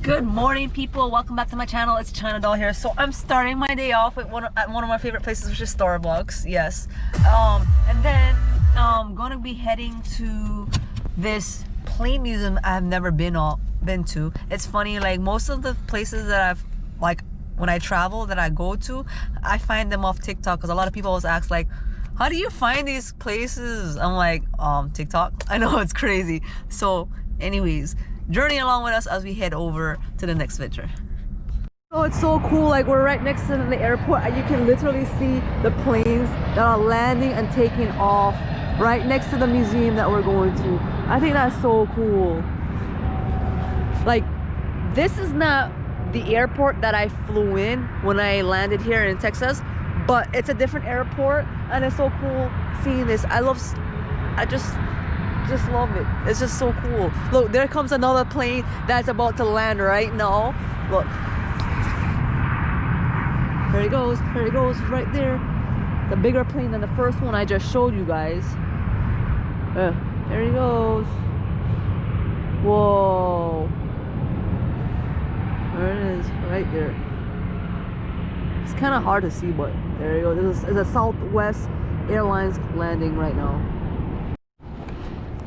Good morning, people. Welcome back to my channel. It's China Doll here. So I'm starting my day off at one of my favorite places, which is Starbucks. Yes. And then I'm gonna be heading to this plane museum I've never been to. It's funny, like most of the places that I've when I travel that I go to, I find them off TikTok, because a lot of people always ask like, how do you find these places? I'm like, TikTok. I know, it's crazy. So anyways, journey along with us as we head over to the next venture. Oh, it's so cool. Like, we're right next to the airport and you can literally see the planes that are landing and taking off right next to the museum that we're going to. I think that's so cool. Like, this is not the airport that I flew in when I landed here in Texas, but it's a different airport and it's so cool seeing this. I just love it. It's just so cool. Look, there comes another plane that's about to land right now. Look, there he goes right there. The bigger plane than the first one I just showed you guys. There he goes. Whoa, there it is right there. It's kind of hard to see, but there you go. This is a Southwest Airlines landing right now.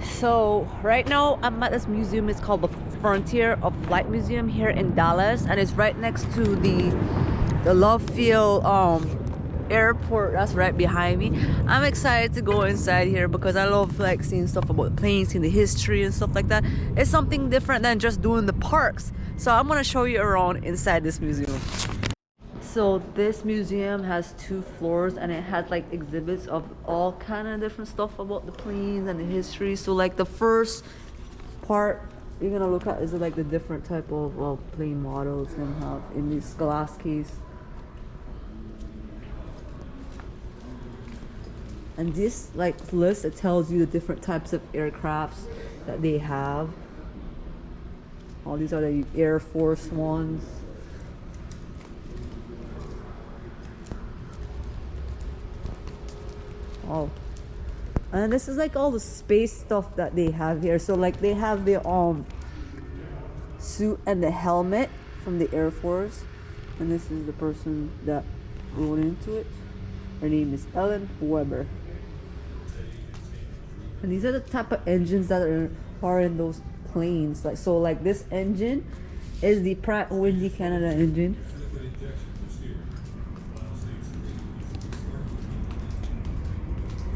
So right now I'm at this museum. It's called the Frontier of Flight Museum here in Dallas, and it's right next to the Love Field airport that's right behind me. I'm excited to go inside here because I love like seeing stuff about the planes, seeing the history and stuff like that. It's something different than just doing the parks. So I'm gonna show you around inside this museum. So this museum has 2 floors and it has like exhibits of all kind of different stuff about the planes and the history. So like the first part you're gonna look at is like the different type of plane models and have in this glass case. And this like list, it tells you the different types of aircrafts that they have. All these are the Air Force ones. Oh, and this is like all the space stuff that they have here. So like they have the suit and the helmet from the Air Force, and this is the person that wrote into it. Her name is Ellen Weber. And these are the type of engines that are in those planes. Like, so like this engine is the Pratt & Whitney Canada engine.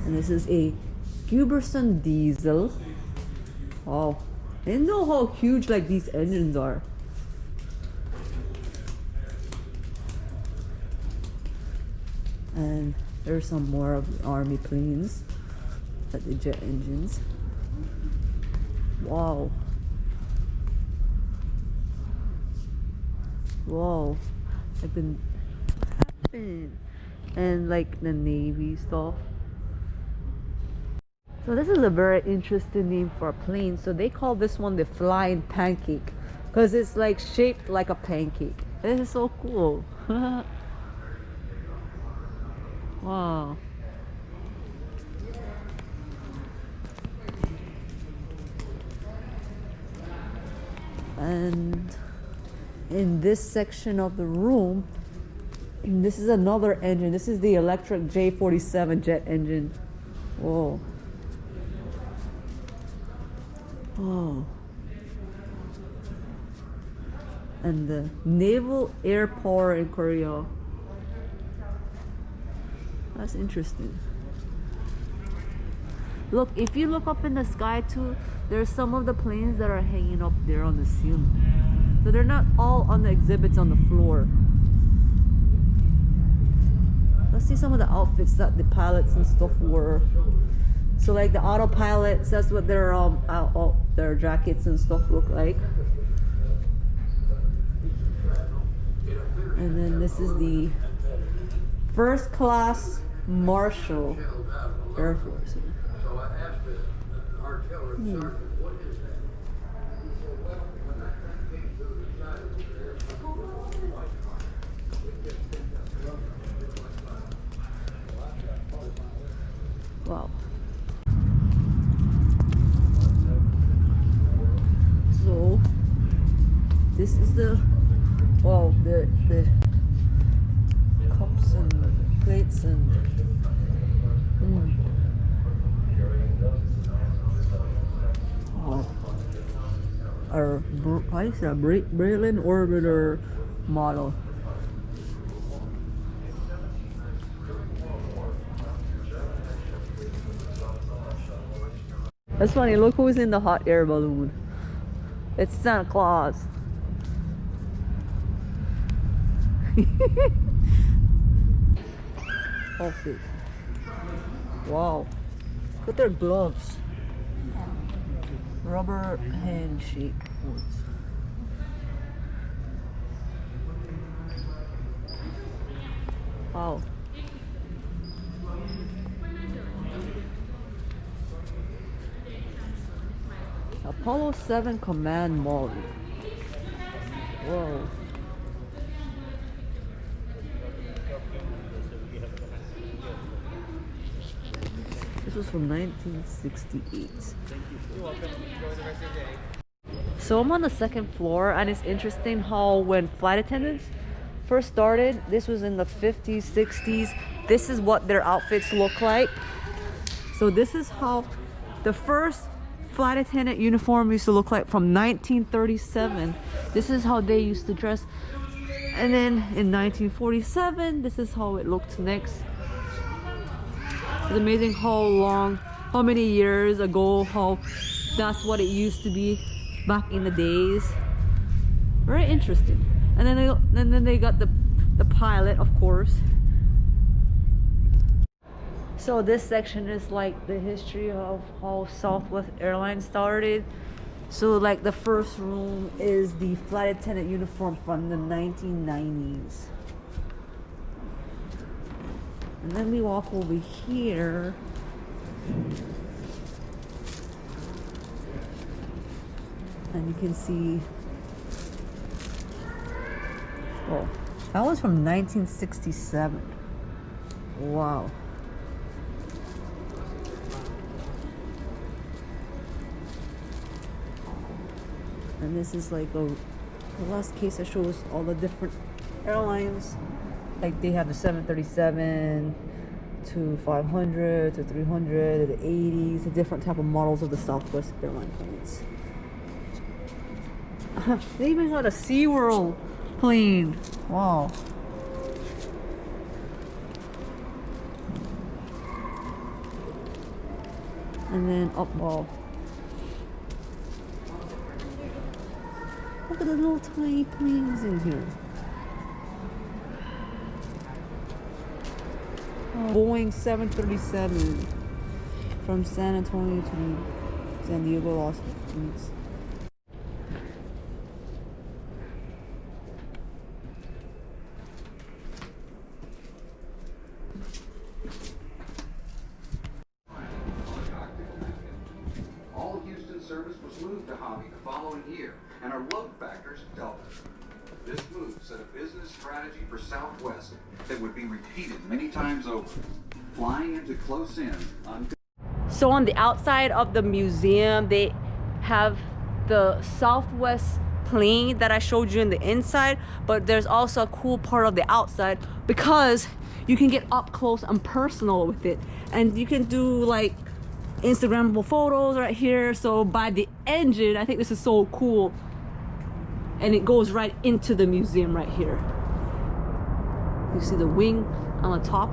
And this is a Huberson diesel. Oh, I didn't know how huge like these engines are. And there's some more of the Army planes, like the jet engines. Wow. Wow. Like the and like the Navy stuff. So this is a very interesting name for a plane. So they call this one the Flying Pancake because it's like shaped like a pancake. This is so cool. Wow. And in this section of the room, this is another engine. This is the electric J47 Jet Engine. Whoa. Oh, and the Naval Air Power in Korea. That's interesting. Look, if you look up in the sky too, there's some of the planes that are hanging up there on the ceiling. So they're not all on the exhibits on the floor. Let's see some of the outfits that the pilots and stuff wore. So like the autopilots, that's what their jackets and stuff look like. And then this is the first class Marshal Air Force. Wow. So This is the, well, the cups and plates and oh, our what is that? Berlin Orbiter model. That's funny. Look who's in the hot air balloon. It's Santa Claus. Outfit. Wow. Look at their gloves. Rubber handshake ones. Wow. Apollo 7 Command Model. Whoa. This was from 1968. So I'm on the second floor, and it's interesting how when flight attendants first started, this was in the 50s, 60s. This is what their outfits look like. So this is how the first flight attendant uniform used to look like from 1937. This is how they used to dress. And then in 1947, this is how it looked next. It's amazing how many years ago, how that's what it used to be back in the days. Very interesting. And then they got the pilot, of course. So this section is like the history of how Southwest Airlines started. So like the first room is the flight attendant uniform from the 1990s. And then we walk over here. And you can see, oh, that was from 1967. Wow. And this is like the last case that shows all the different airlines. Like they have the 737 to 500 to 300 to the 80s, the different type of models of the Southwest Airline planes. They even got a SeaWorld plane. Wow. And then up wall. Look at the little tiny planes in here. Boeing 737 from San Antonio to San Diego, Los Angeles. All Houston service was moved to Hobby the following year, and our load factors doubled. This move set a business strategy for Southwest that would be repeated many times over, flying into close in. So on the outside of the museum, they have the Southwest plane that I showed you in the inside, but there's also a cool part of the outside because you can get up close and personal with it, and you can do like Instagrammable photos right here. So by the engine, I think this is so cool, and it goes right into the museum right here. You see the wing on the top,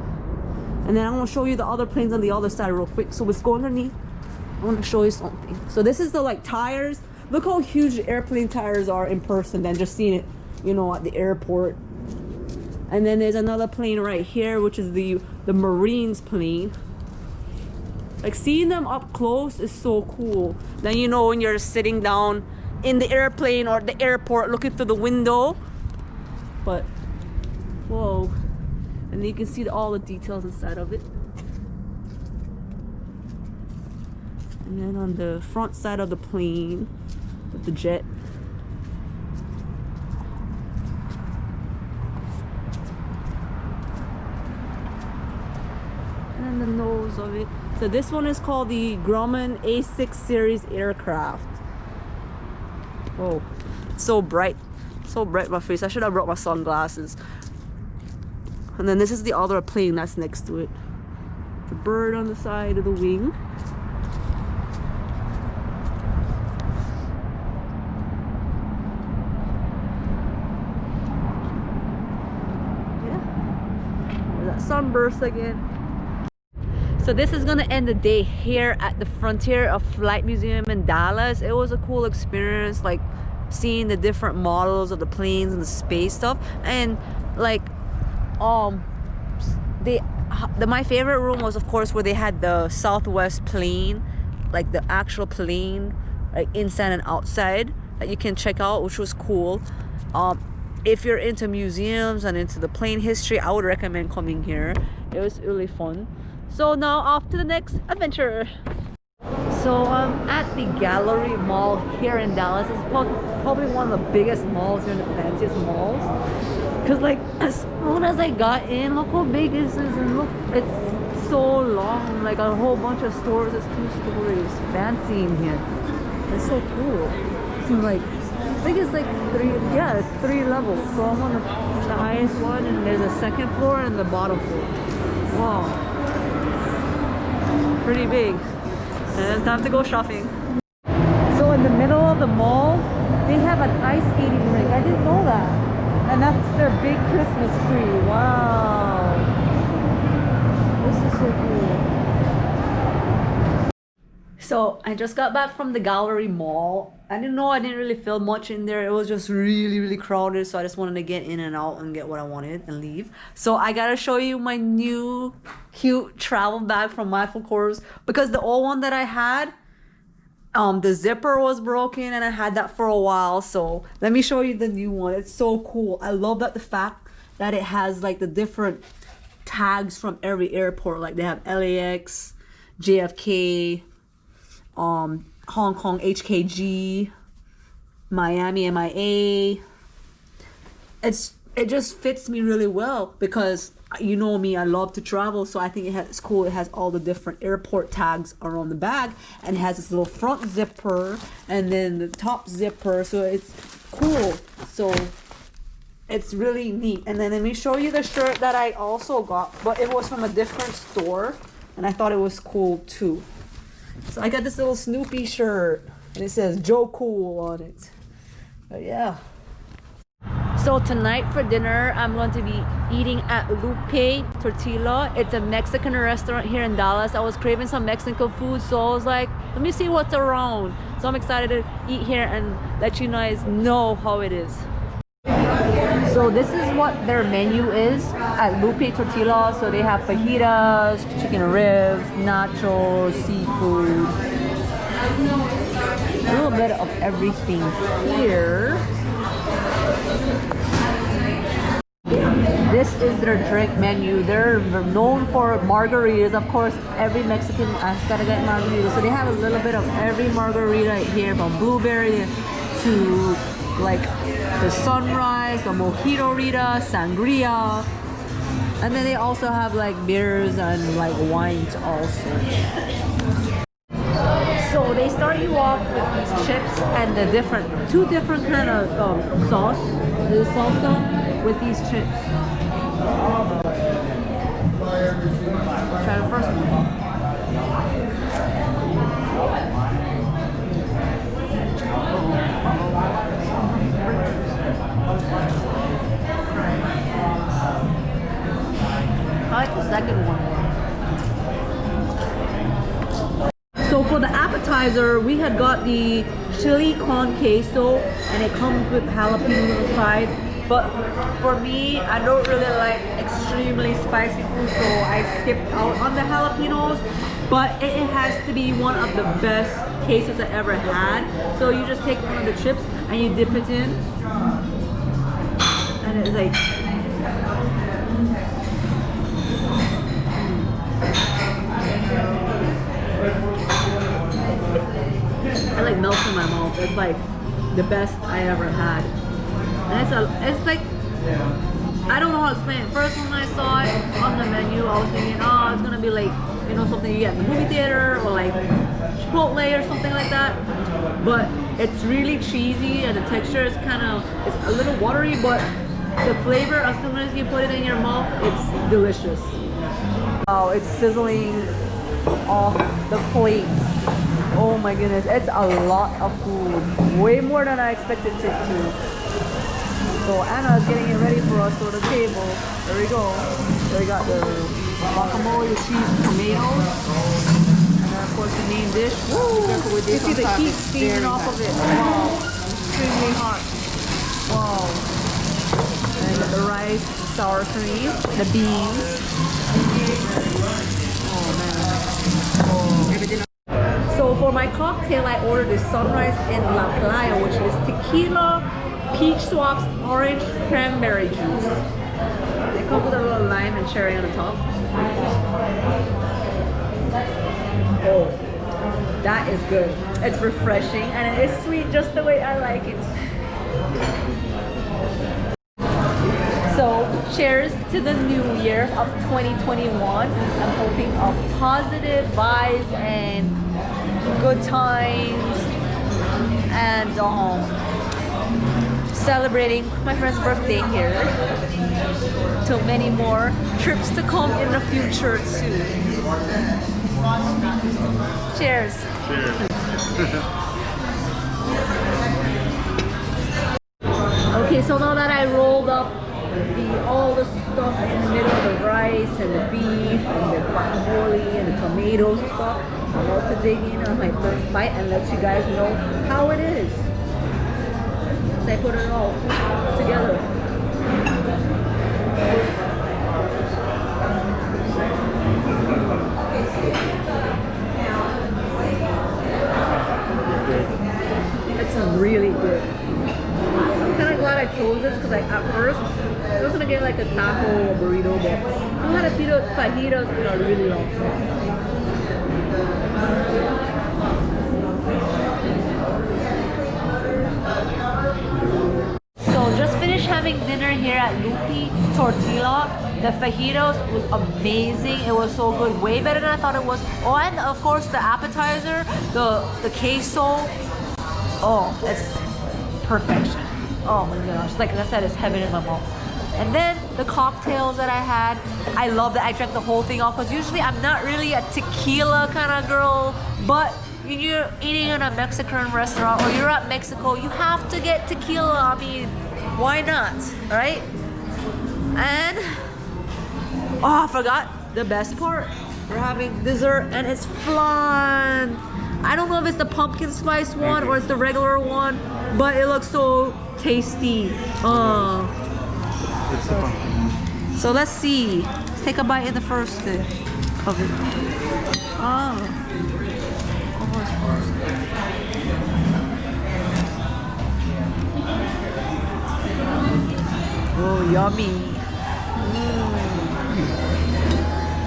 and then I'm going to show you the other planes on the other side real quick. So let's go underneath. I want to show you something. So this is the like tires. Look how huge the airplane tires are in person than just seeing it, you know, at the airport. And then there's another plane right here, which is the Marines plane. Like seeing them up close is so cool. Then you know when you're sitting down in the airplane or the airport looking through the window. But whoa. And you can see all the details inside of it. And then on the front side of the plane with the jet. And then the nose of it. So this one is called the Grumman A6 series aircraft. Oh, it's so bright. So bright in my face. I should have brought my sunglasses. And then this is the other plane that's next to it. The bird on the side of the wing. Yeah. There's that sunburst again. So this is gonna end the day here at the Frontier of Flight Museum in Dallas. It was a cool experience, like seeing the different models of the planes and the space stuff. And like my favorite room was, of course, where they had the Southwest plane, like the actual plane, like inside and outside, that you can check out, which was cool. If you're into museums and into the plane history, I would recommend coming here. It was really fun. So now off to the next adventure. So I'm at the Galleria Mall here in Dallas. It's probably one of the biggest malls here, the fanciest malls. Cause like as soon as I got in, look how big this is, and look, it's so long. Like a whole bunch of stores. It's 2 stories. Fancy in here. It's so cool. So like, I think it's like 3. Yeah, it's 3 levels. So I'm on the highest one, and there's a second floor and the bottom floor. Wow. Pretty big. And it's time to go shopping. So in the middle of the mall, they have an ice skating rink. I didn't know that. And that's their big Christmas tree. Wow. This is so cool. So I just got back from the Galleria Mall. I didn't really feel much in there. It was just really crowded, so I just wanted to get in and out and get what I wanted and leave. So I gotta show you my new cute travel bag from Michael Kors, because the old one that I had, the zipper was broken and I had that for a while. So let me show you the new one. It's so cool. I love that the fact that it has like the different tags from every airport. Like they have LAX, JFK, Hong Kong HKG, Miami MIA. It just fits me really well, because you know me, I love to travel, so I think it's cool. It has all the different airport tags around the bag, and it has this little front zipper and then the top zipper, so it's cool. So it's really neat. And then let me show you the shirt that I also got, but it was from a different store, and I thought it was cool too. So I got this little Snoopy shirt, and it says Joe Cool on it. But yeah. So tonight for dinner, I'm going to be eating at Lupe Tortilla. It's a Mexican restaurant here in Dallas. I was craving some Mexican food, so I was like, let me see what's around. So I'm excited to eat here and let you guys know how it is. So this is what their menu is at Lupe Tortilla. So they have fajitas, chicken ribs, nachos, seafood, a little bit of everything here. This is their drink menu. They're known for margaritas. Of course, every Mexican has gotta get margaritas. So they have a little bit of every margarita here, from blueberry to like the sunrise, the mojito rita, sangria, and then they also have like beers and like wines also. So they start you off with these chips and the two different kind of sauce, the salsa with these chips. Try the first one. I like the second one. So for the appetizer, we had got the chili con queso, and it comes with jalapeno on the side. But for me, I don't really like extremely spicy food, so I skipped out on the jalapenos. But it has to be one of the best quesos I ever had. So you just take one of the chips and you dip it in, and it's like, it like melts in my mouth. It's like the best I ever had. And it's like, I don't know how to explain it. First, when I saw it on the menu, I was thinking, oh, it's gonna be like, you know, something you get in the movie theater, or like Chipotle or something like that. But it's really cheesy, and the texture is it's a little watery, but the flavor, as soon as you put it in your mouth, it's delicious. Oh, it's sizzling off the plate. Oh my goodness, it's a lot of food. Way more than I expected it to. So Anna's getting it ready for us for the table. There we go. So we got the guacamole, cheese, tomatoes. And then of course the main dish. Woo! You see the heat steaming off of it. Wow. Extremely hot. Wow. And the rice, sour cream, the beans. Oh man. Oh. So for my cocktail, I ordered the Sunrise in La Playa, which is tequila, peach schnapps, orange, cranberry juice. They come with a little lime and cherry on the top. Oh, that is good. It's refreshing and it is sweet just the way I like it. So, cheers to the new year of 2021. I'm hoping of positive vibes and good times and celebrating my friend's birthday here. Till many more trips to come in the future too. Cheers. Cheers. Okay, so now that I rolled up all the stuff in the middle of the rice and the beef and the guacamole and the tomatoes and stuff, I'm about to dig in on my first bite and let you guys know how it is. So I put it all together. It's really good. I'm kind of glad I chose this because at first I was gonna get like a taco or burrito, but I had a few fajitas in a really long time. So just finished having dinner here at Lupe Tortilla. The fajitas was amazing. It was so good, way better than I thought it was. Oh, and of course the appetizer, the queso. Oh, it's perfection. Oh my gosh, like I said, it's heaven in my mouth. And then the cocktails that I had, I love that I drank the whole thing off because usually I'm not really a tequila kind of girl, but when you're eating in a Mexican restaurant or you're at Mexico, you have to get tequila. I mean, why not, right? And oh, I forgot the best part. We're having dessert and it's flan. I don't know if it's the pumpkin spice one or it's the regular one, but it looks so tasty. It's the pumpkin. So let's see. Let's take a bite in the first of it. Oh, yummy.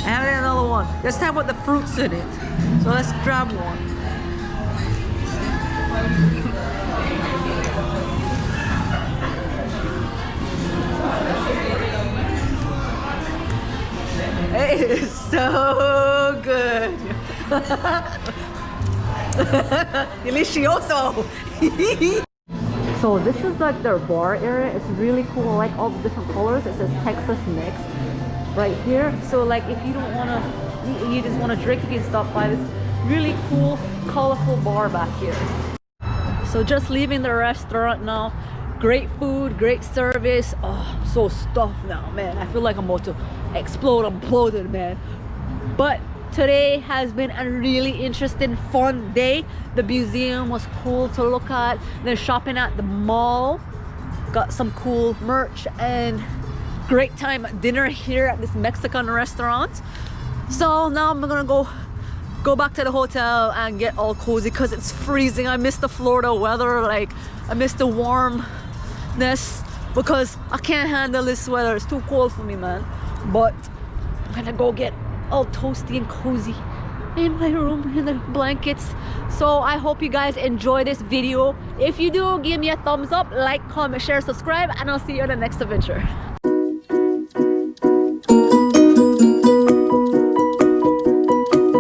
I have another one. This time with the fruits in it. So let's grab one. It is so good. Delicioso. So this is like their bar area. It's really cool. I like all the different colors. It says Texas Mix right here. So like if you don't want to, you just want to drink, you can stop by this really cool, colorful bar back here. So just leaving the restaurant now. Great food, great service. Oh, I'm so stuffed now, man. I feel like I'm about to explode. I'm bloated, man. But today has been a really interesting, fun day. The museum was cool to look at. Then shopping at the mall. Got some cool merch and great time at dinner here at this Mexican restaurant. So now I'm gonna go back to the hotel and get all cozy because it's freezing. I miss the Florida weather. Like I miss the warmness because I can't handle this weather. It's too cold for me, man. But I'm gonna go get all toasty and cozy in my room in the blankets. So I hope you guys enjoy this video. If you do, give me a thumbs up, like, comment, share, subscribe, and I'll see you in the next adventure.